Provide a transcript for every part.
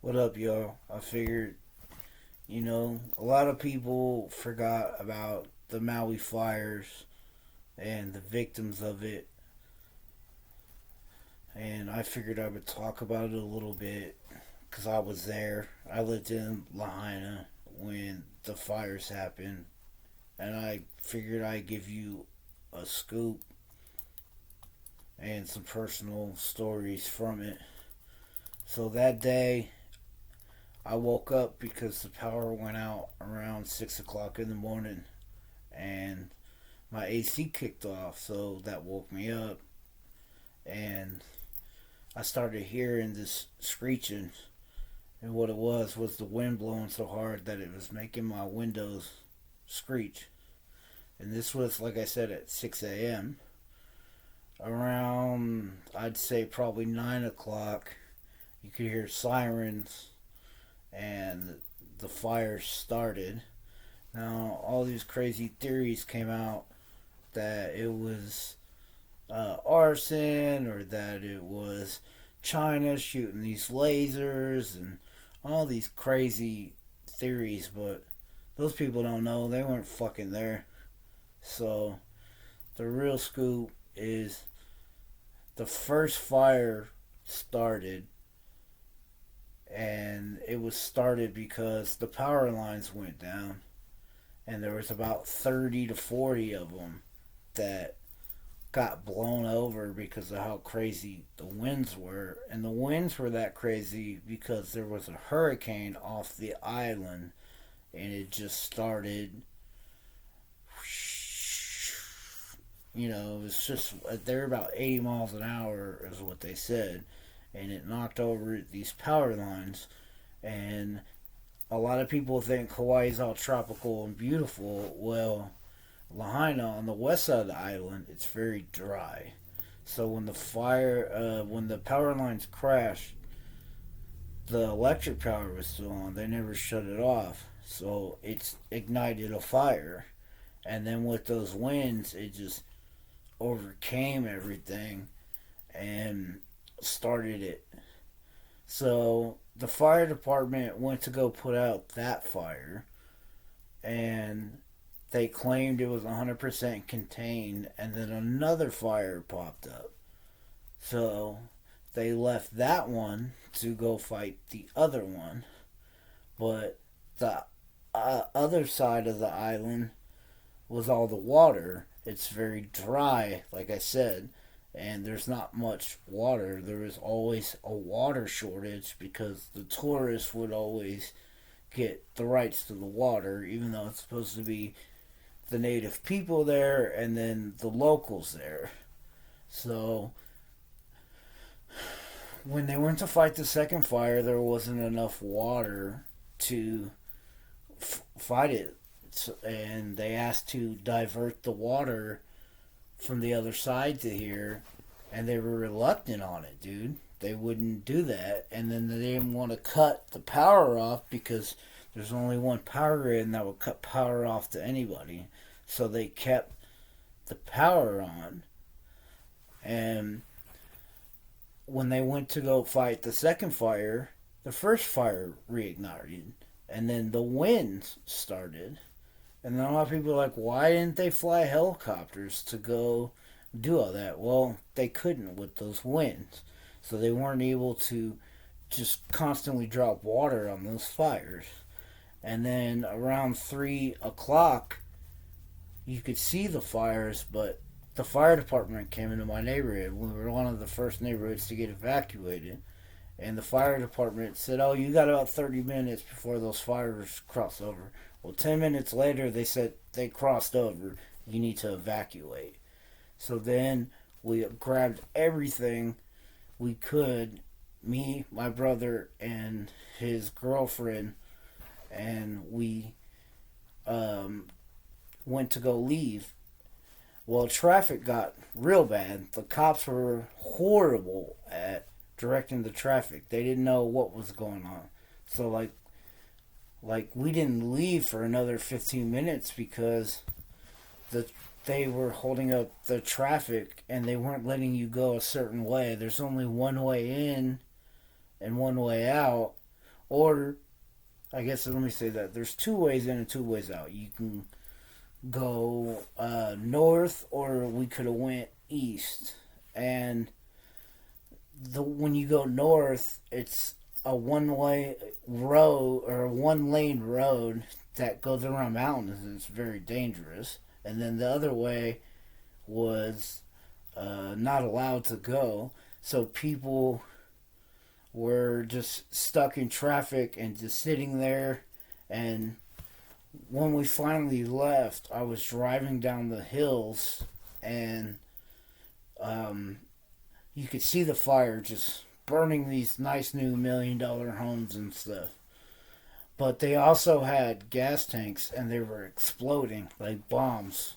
What up, y'all? I figured, a lot of people forgot about the Maui fires and the victims of it, and I figured I would talk about it a little bit because I was there. I lived in Lahaina when the fires happened, and I figured I'd give you a scoop and some personal stories from it. So that day, I woke up because the power went out around 6 o'clock in the morning, and my AC kicked off, so that woke me up, and I started hearing this screeching, and what it was the wind blowing so hard that it was making my windows screech. And this was, like I said, at 6 a.m. Around, I'd say probably 9 o'clock, you could hear sirens, and the fire started. Now, all these crazy theories came out that it was arson, or that it was China shooting these lasers, and all these crazy theories, but those people don't know. They weren't fucking there. So, the real scoop is the first fire started, and it was started because the power lines went down, and there was about 30 to 40 of them that got blown over because of how crazy the winds were. And the winds were that crazy because there was a hurricane off the island, and it just started. It was just, they're about 80 miles an hour, is what they said. And it knocked over these power lines. And a lot of people think Hawaii's all tropical and beautiful. Well, Lahaina, on the west side of the island, it's very dry. So when the power lines crashed, the electric power was still on. They never shut it off, so it's ignited a fire. And then with those winds, it just overcame everything and started it. So the fire department went to go put out that fire, and they claimed it was 100% contained, and then another fire popped up. So they left that one to go fight the other one. But the other side of the island was all the water. It's very dry, like I said, and there's not much water. There was always a water shortage because the tourists would always get the rights to the water, even though it's supposed to be the native people there and then the locals there. So when they went to fight the second fire, there wasn't enough water to fight it. And they asked to divert the water from the other side to here, and they were reluctant on it, dude. They wouldn't do that, and then they didn't want to cut the power off because there's only one power grid that would cut power off to anybody. So they kept the power on, and when they went to go fight the second fire, the first fire reignited, and then the winds started. And then a lot of people are like, why didn't they fly helicopters to go do all that? Well, they couldn't with those winds. So they weren't able to just constantly drop water on those fires. And then around 3 o'clock, you could see the fires, but the fire department came into my neighborhood. We were one of the first neighborhoods to get evacuated. And the fire department said, oh, you got about 30 minutes before those fires cross over. Well, 10 minutes later, they said they crossed over. You need to evacuate. So then we grabbed everything we could, me, my brother, and his girlfriend, and we went to go leave. Well, traffic got real bad. The cops were horrible at directing the traffic. They didn't know what was going on. So like we didn't leave for another 15 minutes because the they were holding up the traffic and they weren't letting you go a certain way. There's only one way in and one way out. Or, I guess let me say that there's two ways in and two ways out. You can go north, or we could have went east. And when you go north, it's a one way road or a one lane road that goes around mountains, and it's very dangerous. And then the other way was not allowed to go, so people were just stuck in traffic and just sitting there. And when we finally left, I was driving down the hills, and um, you could see the fire just burning these nice new $1 million homes and stuff. But they also had gas tanks, and they were exploding like bombs.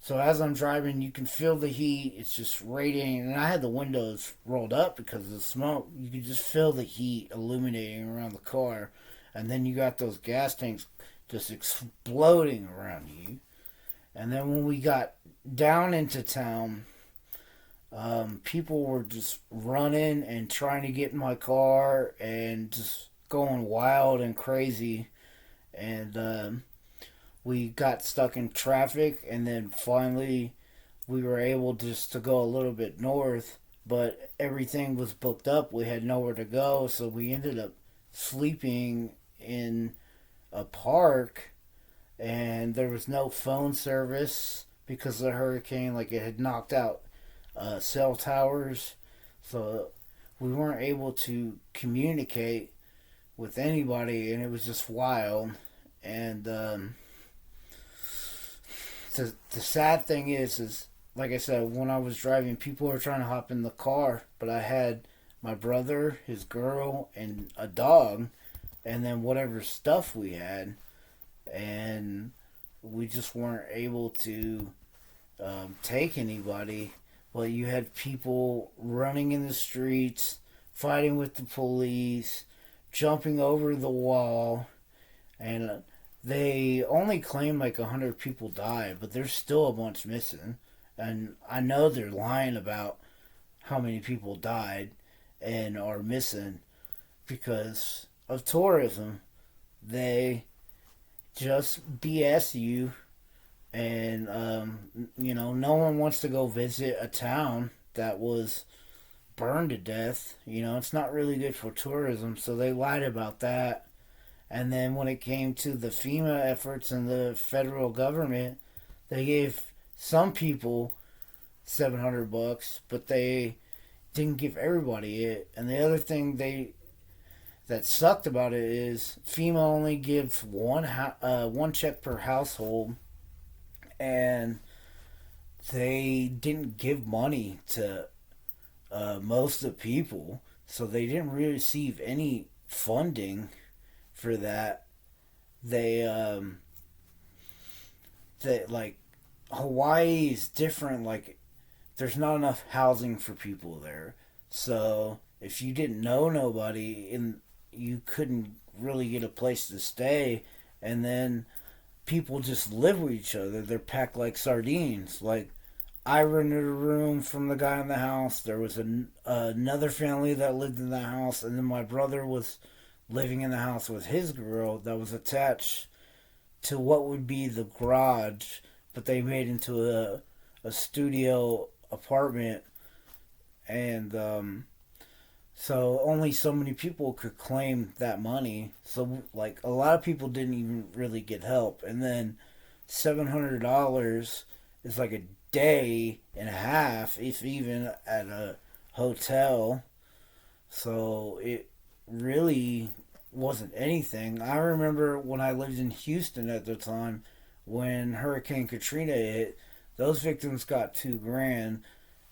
So as I'm driving, you can feel the heat. It's just radiating, and I had the windows rolled up because of the smoke. You could just feel the heat illuminating around the car, and then you got those gas tanks just exploding around you. And then when we got down into town, people were just running and trying to get in my car and just going wild and crazy. And we got stuck in traffic, and then finally we were able just to go a little bit north, but everything was booked up. We had nowhere to go, so we ended up sleeping in a park, and there was no phone service because of the hurricane. Like, it had knocked out cell towers, so we weren't able to communicate with anybody, and it was just wild. And the sad thing is like I said, when I was driving, people were trying to hop in the car, but I had my brother, his girl, and a dog, and then whatever stuff we had, and we just weren't able to take anybody. But you had people running in the streets, fighting with the police, jumping over the wall, and they only claim like 100 people died, but there's still a bunch missing. And I know they're lying about how many people died and are missing because of tourism. They just BS you, and no one wants to go visit a town that was burned to death. It's not really good for tourism, so they lied about that. And then when it came to the FEMA efforts and the federal government, they gave some people $700, but they didn't give everybody it. And the other thing that sucked about it is FEMA only gives one check per household, and they didn't give money to most of the people, so they didn't really receive any funding for that. They like, Hawaii is different. Like, there's not enough housing for people there, so if you didn't know nobody, and you couldn't really get a place to stay, and then people just live with each other. They're packed like sardines. Like, I rented a room from the guy in the house. There was another family that lived in the house, and then my brother was living in the house with his girl that was attached to what would be the garage, but they made into a studio apartment. And so only so many people could claim that money. So, like, a lot of people didn't even really get help. And then $700 is like a day and a half, if even, at a hotel. So it really wasn't anything. I remember when I lived in Houston at the time, when Hurricane Katrina hit, those victims got $2,000,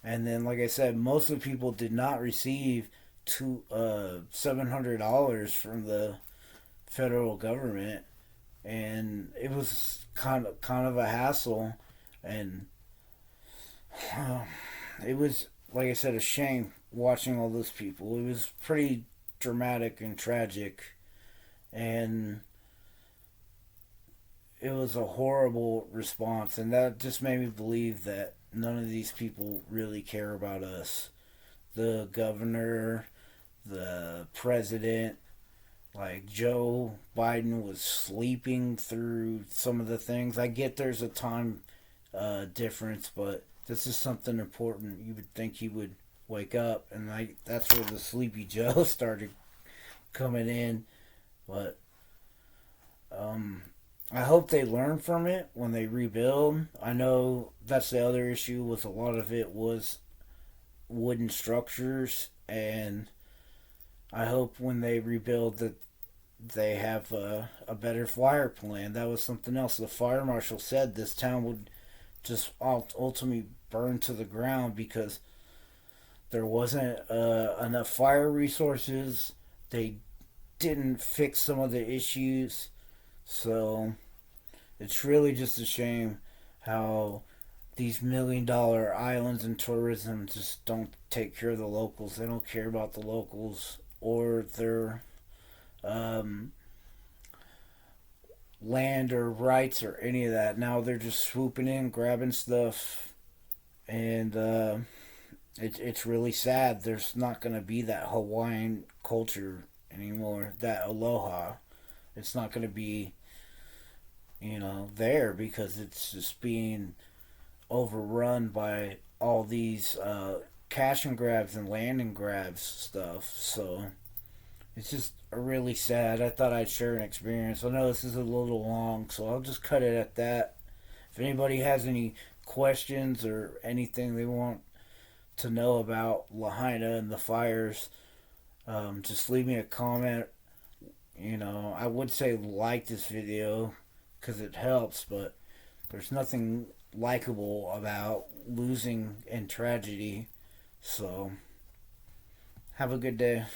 and then, like I said, most of the people did not receive $700 from the federal government, and it was kind of a hassle, and it was, like I said, a shame watching all those people. It was pretty dramatic and tragic, and it was a horrible response, and that just made me believe that none of these people really care about us. The governor, the president, Like Joe Biden was sleeping through some of the things. I get there's a time difference, but this is something important. You would think he would wake up, and that's where the Sleepy Joe started coming in. But um, I hope they learn from it when they rebuild. I know that's the other issue with a lot of it was wooden structures, and I hope when they rebuild that they have a better fire plan. That was something else. The fire marshal said this town would just ultimately burn to the ground because there wasn't enough fire resources. They didn't fix some of the issues. So it's really just a shame how these $1 million islands and tourism just don't take care of the locals. They don't care about the locals or their um, land or rights or any of that. Now they're just swooping in, grabbing stuff, and it's really sad. There's not going to be that Hawaiian culture anymore, that aloha. It's not going to be, there because it's just being overrun by all these cash and grabs and land and grabs stuff. So it's just really sad. I thought I'd share an experience. I know this is a little long, so I'll just cut it at that. If anybody has any questions or anything they want to know about Lahaina and the fires, just leave me a comment. I would say like this video because it helps, but there's nothing likable about losing and tragedy. So, have a good day.